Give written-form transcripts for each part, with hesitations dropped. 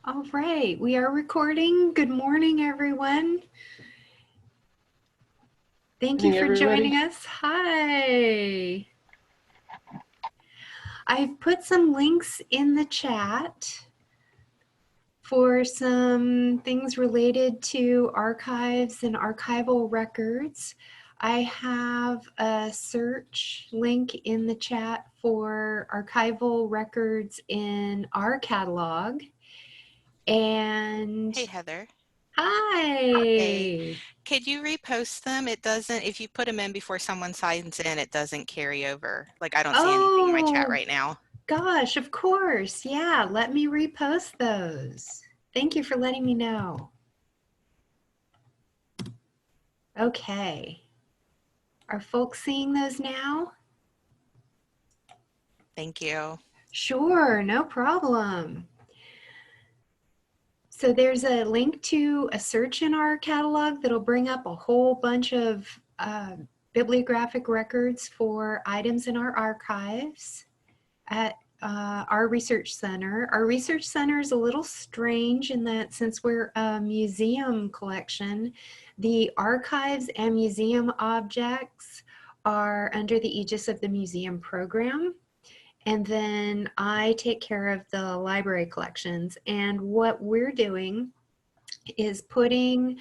All right, we are recording. Good morning, everyone. Thank you Morning, for joining everybody. us. Hi. I've put some links in the chat for some things related to archives and archival records. I have a search link in the chat for archival records in our catalog. And Hey, Heather. Hey, hi. could you repost them? It doesn't, if you put them in before someone signs in, it doesn't carry over. Like, I don't see anything in my chat Oh, right now. gosh, of course. Yeah, let me repost those. Thank you for letting me know. Okay. Are folks seeing those now? Thank you. Sure, no problem. So there's a link to a search in our catalog that'll bring up a whole bunch of bibliographic records for items in our archives at our research center. Our research center is a little strange in that since we're a museum collection, the archives and museum objects are under the aegis of the museum program. And then I take care of the library collections. And what we're doing is putting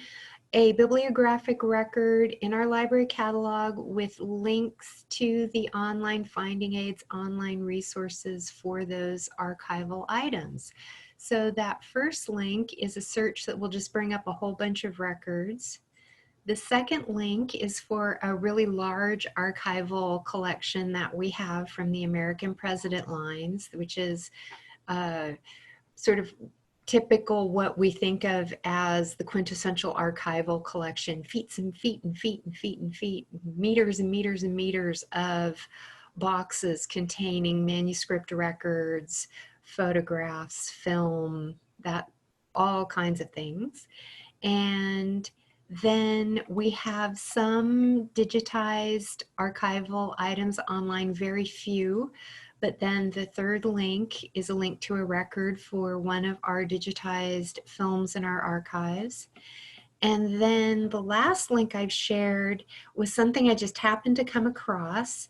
a bibliographic record in our library catalog with links to the online finding aids, online resources for those archival items. So that first link is a search that will just bring up a whole bunch of records. The second link is for a really large archival collection that we have from the American President lines, which is sort of typical what we think of as the quintessential archival collection, feet and feet and feet and feet and feet, meters and meters and meters of boxes containing manuscript records, photographs, film, that all kinds of things. And then we have some digitized archival items online, very few. But then the third link is a link to a record for one of our digitized films in our archives. And then the last link I've shared was something I just happened to come across.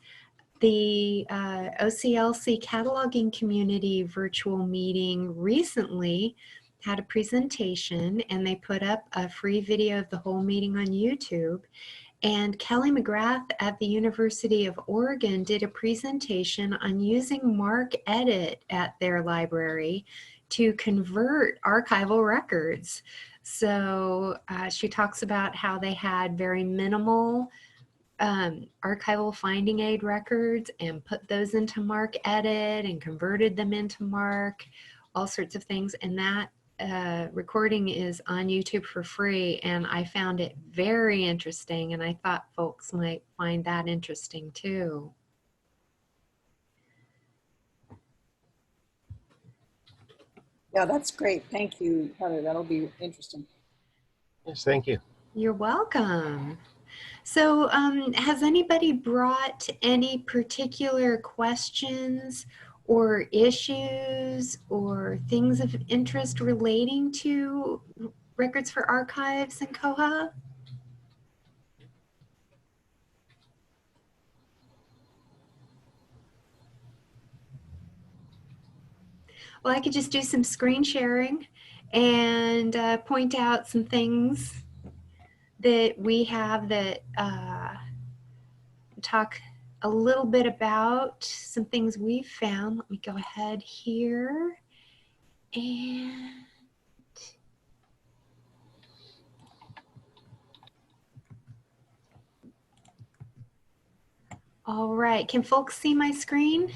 The OCLC cataloging community virtual meeting recently had a presentation, and they put up a free video of the whole meeting on YouTube. And Kelly McGrath at the University of Oregon did a presentation on using MarcEdit at their library to convert archival records. So she talks about how they had very minimal archival finding aid records and put those into MarcEdit and converted them into Marc, all sorts of things. And that recording is on YouTube for free, and I found it very interesting, and I thought folks might find that interesting too. Yeah, that's great. Thank you, Heather. That'll be interesting. Yes, thank you. You're welcome. So has anybody brought any particular questions or issues or things of interest relating to records for archives and KOHA? Well, I could just do some screen sharing and point out some things that we have that talk a little bit about some things we've found. Let me go ahead here and all right. Can folks see my screen?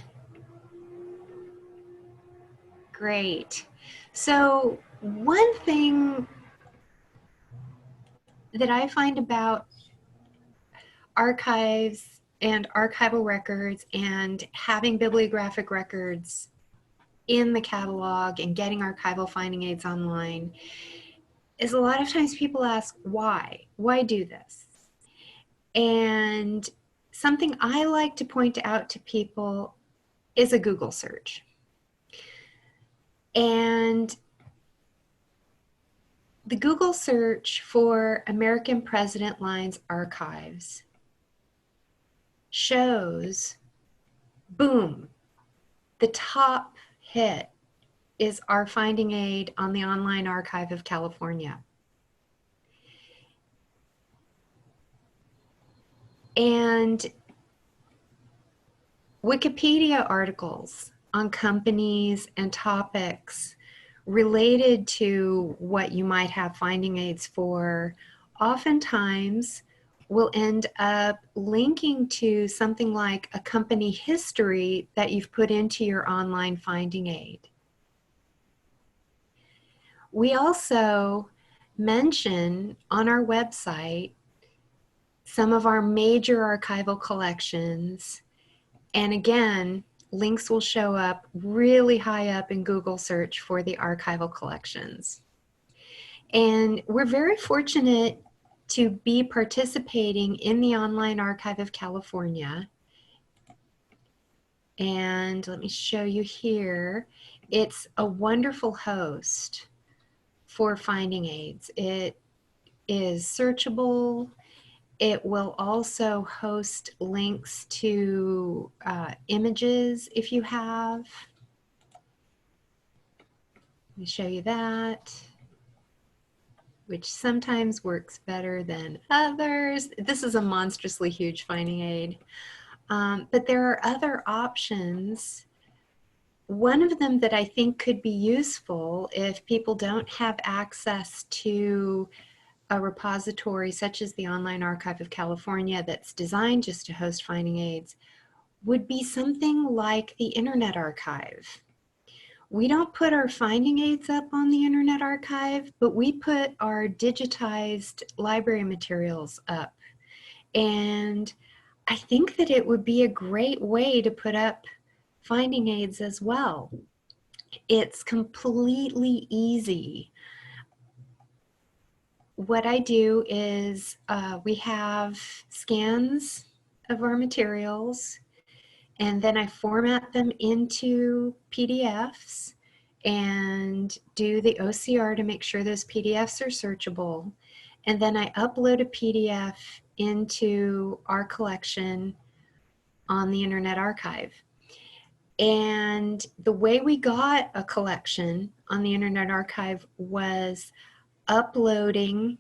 Great. So one thing that I find about archives and archival records and having bibliographic records in the catalog and getting archival finding aids online is a lot of times people ask, why do this? And something I like to point out to people is a Google search. And the Google search for American President Lines archives shows, boom, the top hit is our finding aid on the Online Archive of California. And Wikipedia articles on companies and topics related to what you might have finding aids for oftentimes will end up linking to something like a company history that you've put into your online finding aid. We also mention on our website some of our major archival collections. And again, links will show up really high up in Google search for the archival collections. And we're very fortunate to be participating in the Online Archive of California. And let me show you here. It's a wonderful host for finding aids. It is searchable. It will also host links to images if you have. Let me show you that, which sometimes works better than others. This is a monstrously huge finding aid. But there are other options. One of them that I think could be useful if people don't have access to a repository such as the Online Archive of California that's designed just to host finding aids would be something like the Internet Archive. We don't put our finding aids up on the Internet Archive, but we put our digitized library materials up. And I think that it would be a great way to put up finding aids as well. It's completely easy. What I do is we have scans of our materials, and then I format them into PDFs and do the OCR to make sure those PDFs are searchable. And then I upload a PDF into our collection on the Internet Archive. And the way we got a collection on the Internet Archive was uploading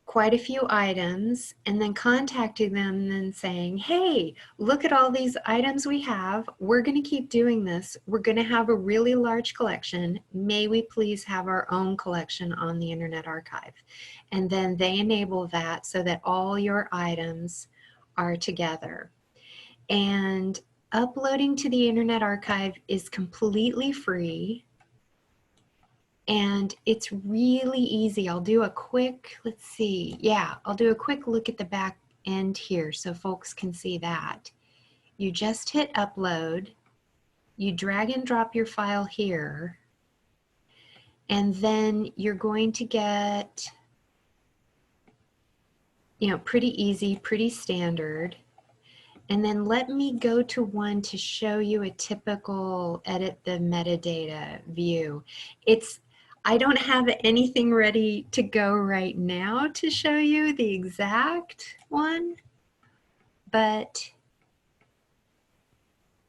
quite a few items and then contacting them and saying, hey, look at all these items we have. We're going to keep doing this. We're going to have a really large collection. May we please have our own collection on the Internet Archive? And then they enable that so that all your items are together. And uploading to the Internet Archive is completely free. And it's really easy. I'll do a quick, let's see. Yeah, I'll do a quick look at the back end here so folks can see that. You just hit upload. You drag and drop your file here. And then you're going to get, pretty easy, pretty standard. And then let me go to one to show you a typical edit the metadata view. I don't have anything ready to go right now to show you the exact one, but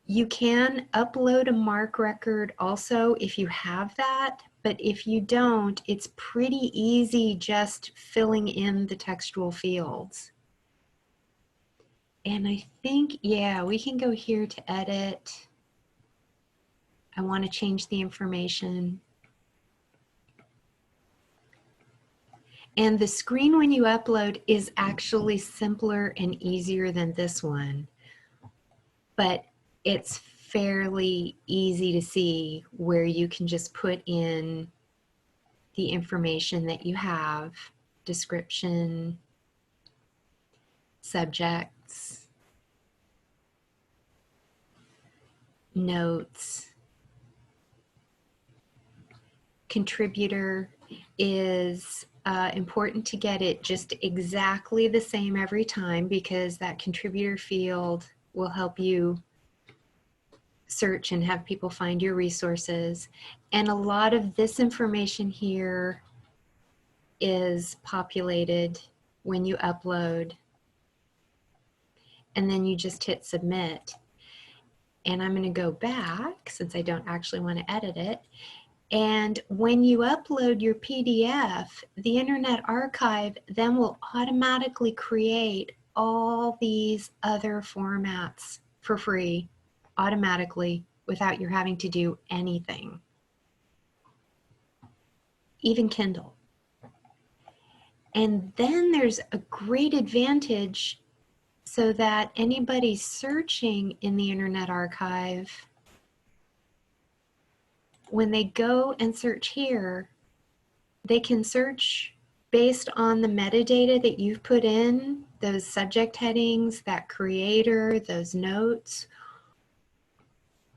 you can upload a MARC record also if you have that, but if you don't, it's pretty easy just filling in the textual fields. And I think, yeah, we can go here to edit. I want to change the information. And the screen when you upload is actually simpler and easier than this one, but it's fairly easy to see where you can just put in the information that you have, description, subjects, notes. Contributor is important to get it just exactly the same every time because that contributor field will help you search and have people find your resources. And a lot of this information here is populated when you upload, and then you just hit submit. And I'm going to go back since I don't actually want to edit it. And when you upload your PDF, the Internet Archive then will automatically create all these other formats for free, automatically, without you having to do anything. Even Kindle. And then there's a great advantage so that anybody searching in the Internet Archive, when they go and search here, they can search based on the metadata that you've put in, those subject headings, that creator, those notes,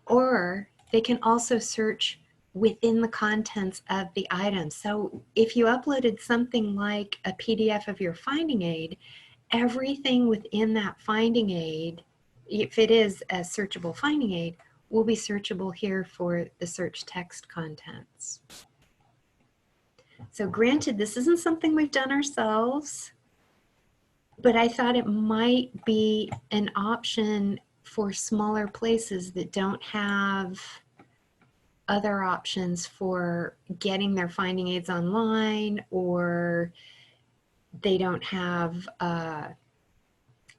or they can also search within the contents of the item. So if you uploaded something like a PDF of your finding aid, everything within that finding aid, if it is a searchable finding aid, will be searchable here for the search text contents. So granted, this isn't something we've done ourselves, but I thought it might be an option for smaller places that don't have other options for getting their finding aids online, or they don't have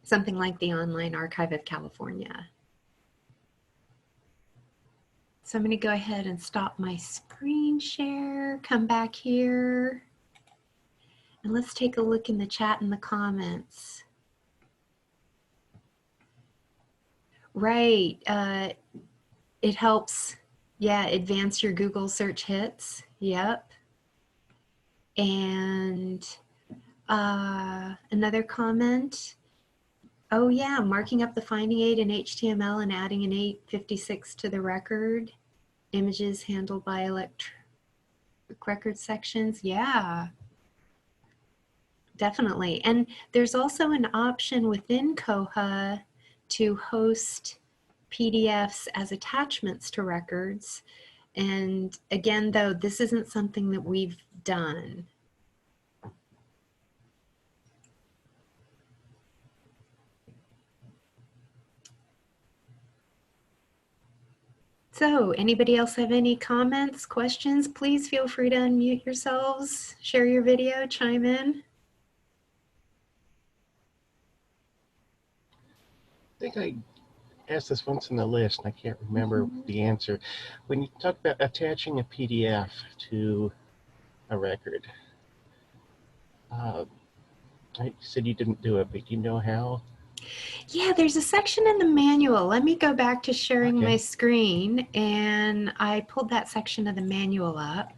something like the Online Archive of California. So I'm going to go ahead and stop my screen share, come back here, and let's take a look in the chat and the comments. Right, it helps, yeah, advance your Google search hits, yep. And another comment, oh yeah, marking up the finding aid in HTML and adding an 856 to the record, images handled by electronic record sections, yeah. Definitely. And there's also an option within Koha to host PDFs as attachments to records. And again, though, this isn't something that we've done. So anybody else have any comments, questions? Please feel free to unmute yourselves, share your video, chime in. I think I asked this once in the list, and I can't remember the answer. When you talk about attaching a PDF to a record, I said you didn't do it, but do you know how? Yeah, there's a section in the manual. Let me go back to sharing my Okay. screen, and I pulled that section of the manual up.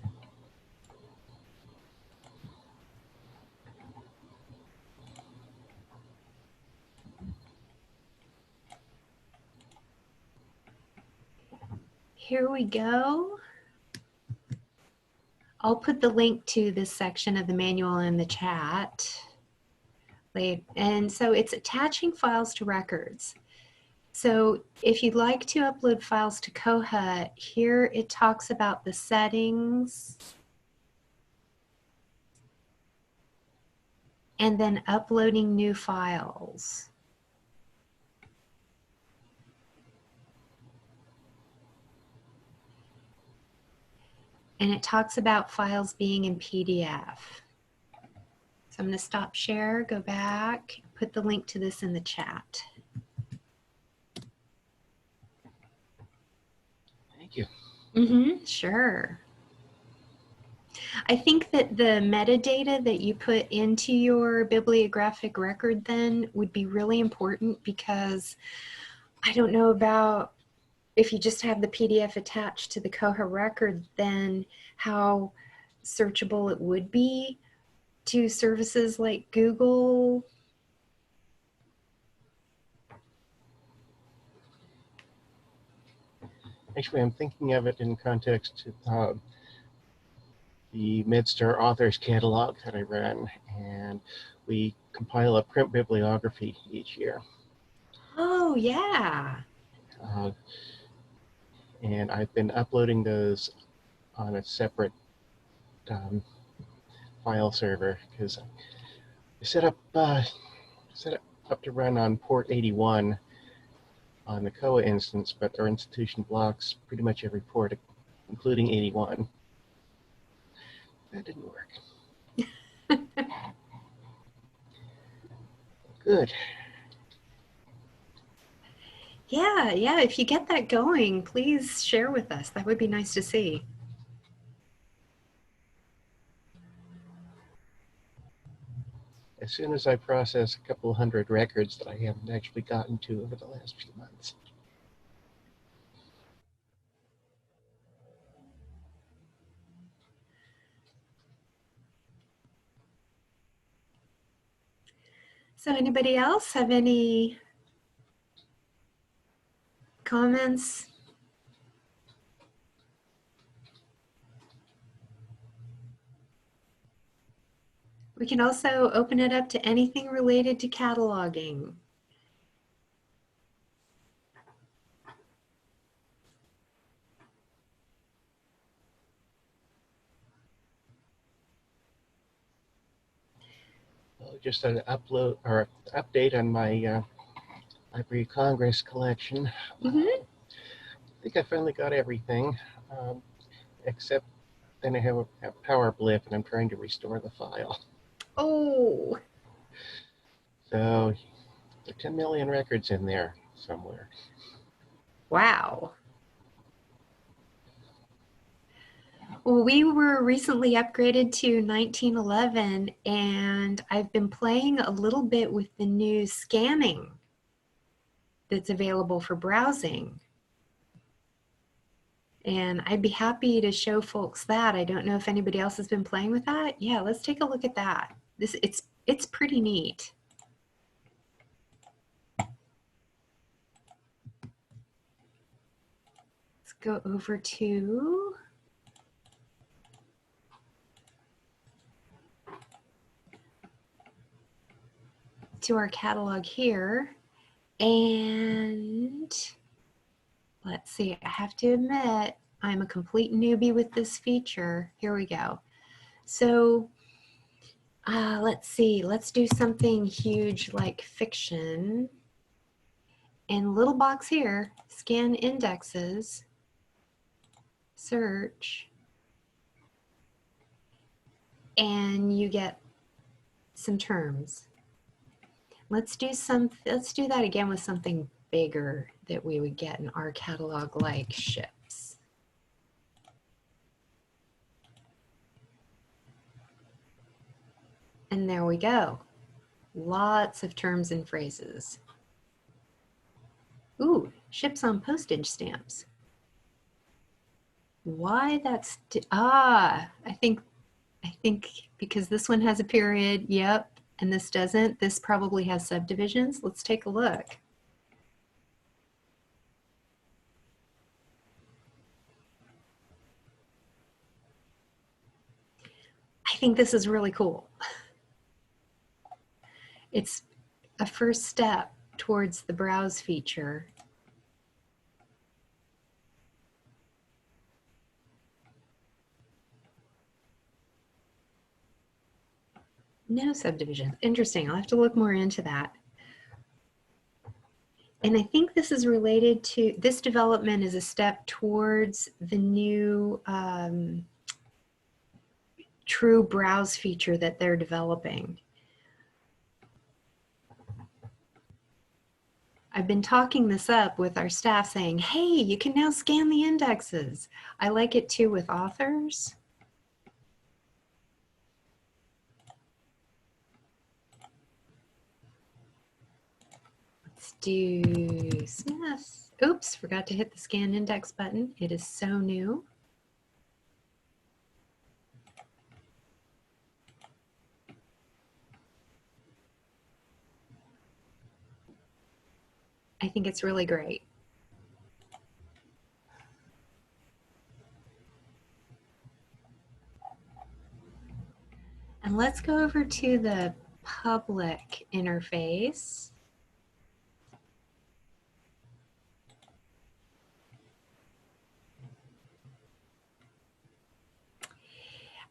Here we go. I'll put the link to this section of the manual in the chat. And so it's attaching files to records. So if you'd like to upload files to Koha, here it talks about the settings and then uploading new files. And it talks about files being in PDF. So I'm going to stop share, go back, put the link to this in the chat. Thank you. Sure. I think that the metadata that you put into your bibliographic record then would be really important, because I don't know about if you just have the PDF attached to the Koha record, then how searchable it would be to services like Google. Actually, I'm thinking of it in context of the MedStar Authors Catalog that I run, and we compile a print bibliography each year. Oh, yeah. And I've been uploading those on a separate file server because I set up to run on port 81 on the koha instance, but our institution blocks pretty much every port, including 81. That didn't work. Good. Yeah, yeah. If you get that going, please share with us. That would be nice to see. As soon as I process a couple hundred records that I haven't actually gotten to over the last few months. So anybody else have any comments? We can also open it up to anything related to cataloging. Just an update on my Library of Congress collection. I think I finally got everything, except then I have a power blip and I'm trying to restore the file. Oh, So there are 10 million records in there somewhere. wow. Well, we were recently upgraded to 1911, and I've been playing a little bit with the new scanning that's available for browsing. And I'd be happy to show folks that. I don't know if anybody else has been playing with that. Yeah, let's take a look at that. It's pretty neat. Let's go over to our catalog here. And let's see, I have to admit, I'm a complete newbie with this feature. Here we go. So let's see, let's do something huge like fiction. And little box here, scan indexes, search, and you get some terms. Let's do that again with something bigger that we would get in our catalog, like ships. And there we go. Lots of terms and phrases. Ooh, ships on postage stamps. Why that's, I think because this one has a period, yep, and this doesn't, this probably has subdivisions. Let's take a look. I think this is really cool. It's a first step towards the browse feature. No subdivisions. Interesting. I'll have to look more into that. And I think this is related to, this development is a step towards the new true browse feature that they're developing. I've been talking this up with our staff saying, hey, you can now scan the indexes. I like it too with authors. Let's do Smith. Oops, forgot to hit the scan index button. It is so new. I think it's really great. And let's go over to the public interface.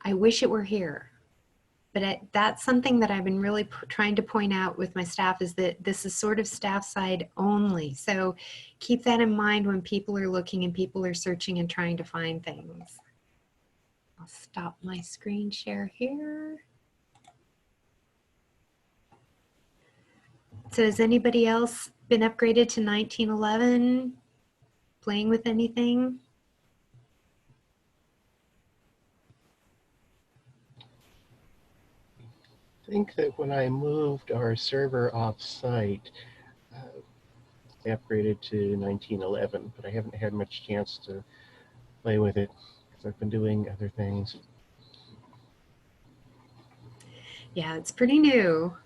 I wish it were here. But that's something that I've been really trying to point out with my staff, is that this is sort of staff side only. So keep that in mind when people are looking and people are searching and trying to find things. I'll stop my screen share here. So has anybody else been upgraded to 1911? Playing with anything? I think that when I moved our server off-site, I upgraded to 1911, but I haven't had much chance to play with it because I've been doing other things. Yeah, it's pretty new.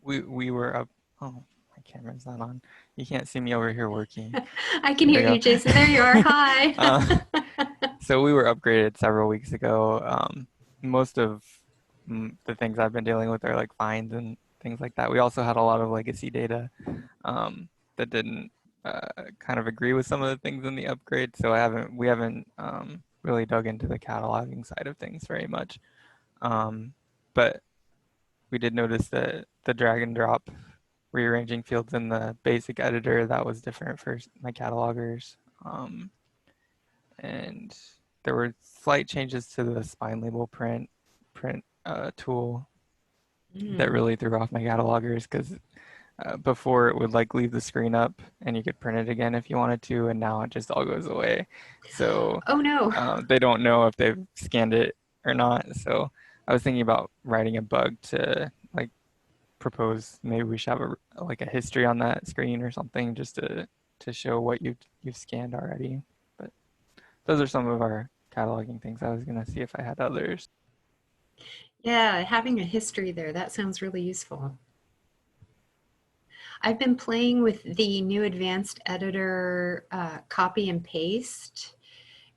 We were up. Oh, my camera's not on. You can't see me over here working. I can There hear you you, go. Jason. There you are. Hi. So we were upgraded several weeks ago. Most of the things I've been dealing with are like fines and things like that. We also had a lot of legacy data that didn't kind of agree with some of the things in the upgrade. So we haven't really dug into the cataloging side of things very much. But we did notice that the drag and drop rearranging fields in the basic editor, that was different for my catalogers. And there were slight changes to the spine label print tool that really threw off my catalogers, because before it would like leave the screen up and you could print it again if you wanted to, and now it just all goes away. So Oh no. they don't know if they've scanned it or not. So I was thinking about writing a bug to like propose maybe we should have a history on that screen or something, just to show what you've scanned already. But those are some of our cataloging things. I was gonna see if I had others. Yeah, having a history there, that sounds really useful. I've been playing with the new advanced editor copy and paste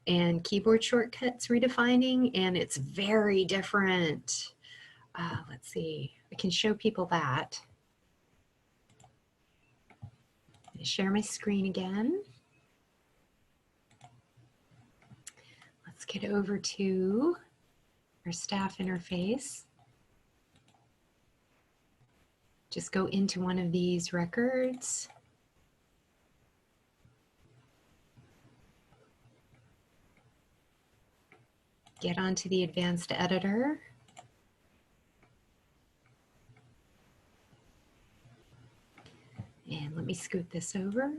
and keyboard shortcuts redefining, and it's very different. Let's see, I can show people that. Share my screen again. Let's get over to our staff interface. Just go into one of these records. Get onto the advanced editor. And let me scoot this over.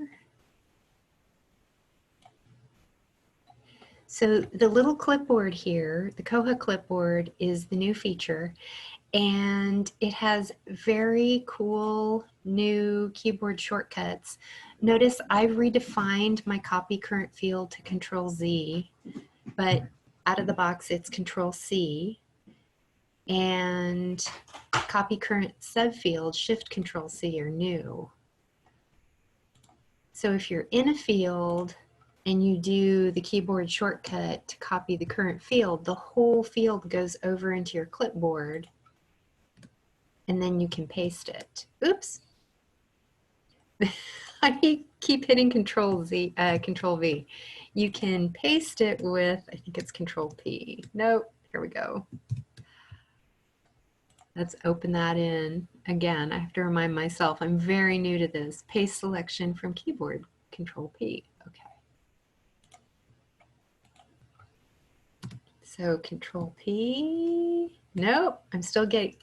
So the little clipboard here, the Koha clipboard, is the new feature, and it has very cool new keyboard shortcuts. Notice I've redefined my copy current field to Control Z, but out of the box it's Control C, and copy current subfield Shift Control C are new. So if you're in a field and you do the keyboard shortcut to copy the current field, the whole field goes over into your clipboard, and then you can paste it. Oops. I keep hitting Control Z, Control V. You can paste it with, I think it's Control P. Nope, here we go. Let's open that in. Again, I have to remind myself, I'm very new to this. Paste selection from keyboard, Control P. Okay. So Control P. Nope, I'm still getting,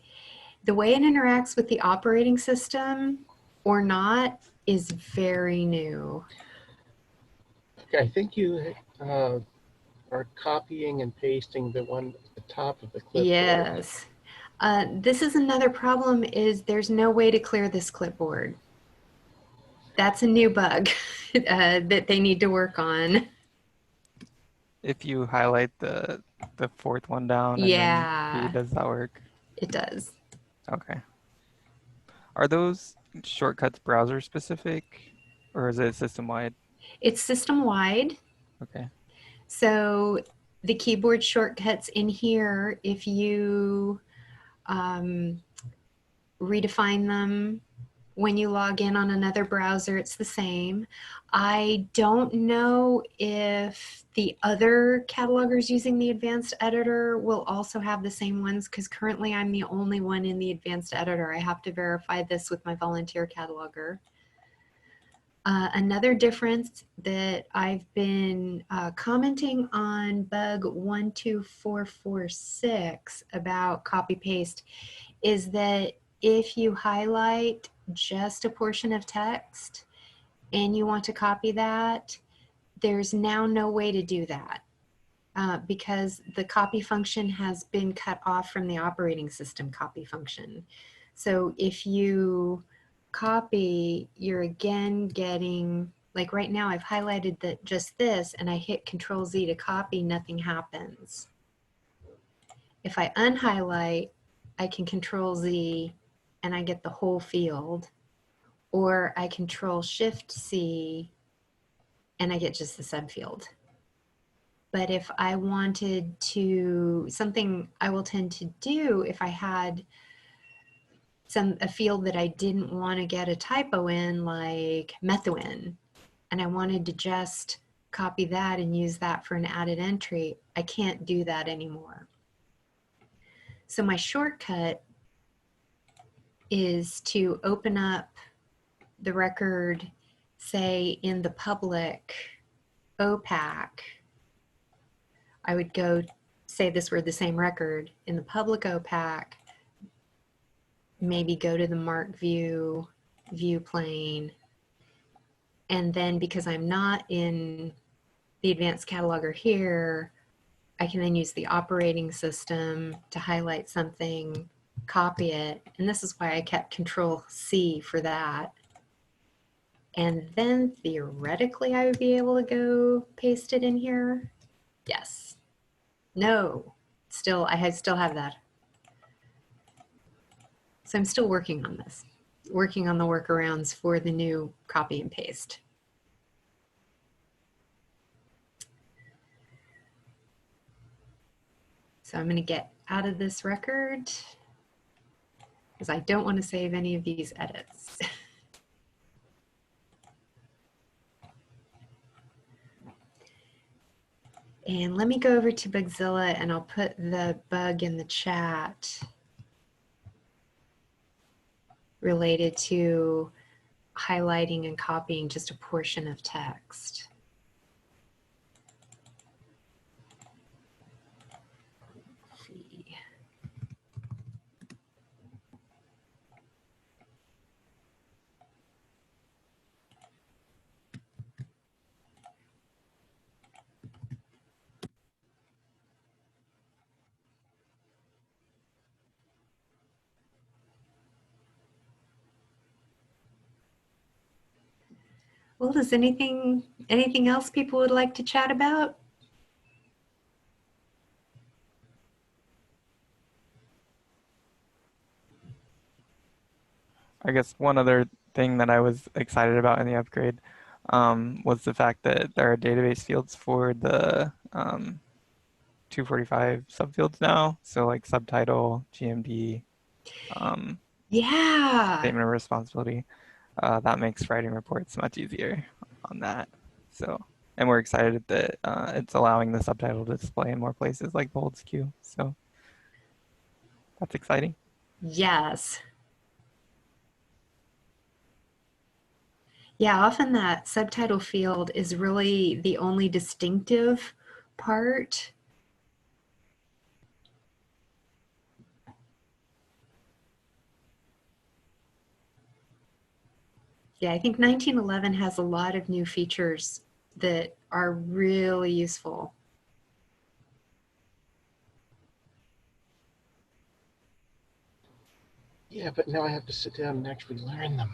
the way it interacts with the operating system or not is very new. Okay, I think you are copying and pasting the one at the top of the clipboard. Yes. This is another problem, is there's no way to clear this clipboard. That's a new bug that they need to work on. If you highlight the fourth one down, Yeah, and then does that work? it does. Okay. Are those shortcuts browser specific, or is it system wide? It's system wide. Okay. So the keyboard shortcuts in here, if you redefine them When you log in on another browser, it's the same. I don't know if the other catalogers using the advanced editor will also have the same ones, because currently I'm the only one in the advanced editor. I have to verify this with my volunteer cataloger. Another difference that I've been commenting on bug 12446 about copy paste is that if you highlight just a portion of text and you want to copy that, there's now no way to do that because the copy function has been cut off from the operating system copy function. So if you copy, you're again getting, like right now I've highlighted that just this and I hit Control Z to copy, nothing happens. If I unhighlight, I can Control Z and I get the whole field, or I Control Shift C and I get just the subfield. But if I wanted to, something I will tend to do if I had a field that I didn't want to get a typo in, like methuen, and I wanted to just copy that and use that for an added entry, I can't do that anymore. So my shortcut is to open up the record, say in the public OPAC. I would go, say this were the same record, in the public OPAC, maybe go to the mark view, view plane, and then because I'm not in the advanced cataloger here, I can then use the operating system to highlight something, copy it, and this is why I kept Control C for that. And then theoretically I would be able to go paste it in here. Yes. No. Still, I still have that. So I'm still working on this, working on the workarounds for the new copy and paste. So I'm going to get out of this record because I don't want to save any of these edits. And let me go over to Bugzilla and I'll put the bug in the chat related to highlighting and copying just a portion of text. Let's see. Well, does anything else people would like to chat about? I guess one other thing that I was excited about in the upgrade was the fact that there are database fields for the 245 subfields now. So like subtitle, GMD, Yeah. statement of responsibility. That makes writing reports much easier on that. So, and we're excited that it's allowing the subtitle to display in more places like Bold's Q. So that's exciting. Yes. Yeah, often that subtitle field is really the only distinctive part. Yeah, I think 1911 has a lot of new features that are really useful. Yeah, but now I have to sit down and actually learn them.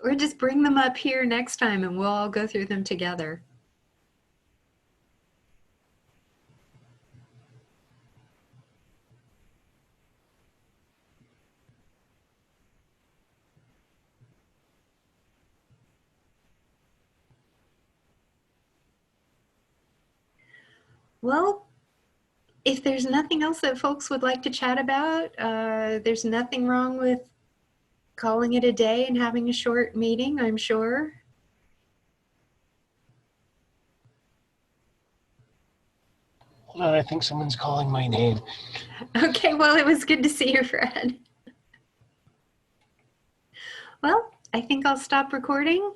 Or just bring them up here next time and we'll all go through them together. Well, if there's nothing else that folks would like to chat about, there's nothing wrong with calling it a day and having a short meeting, I'm sure. I think someone's calling my name. Okay, well, it was good to see you, Fred. Well, I think I'll stop recording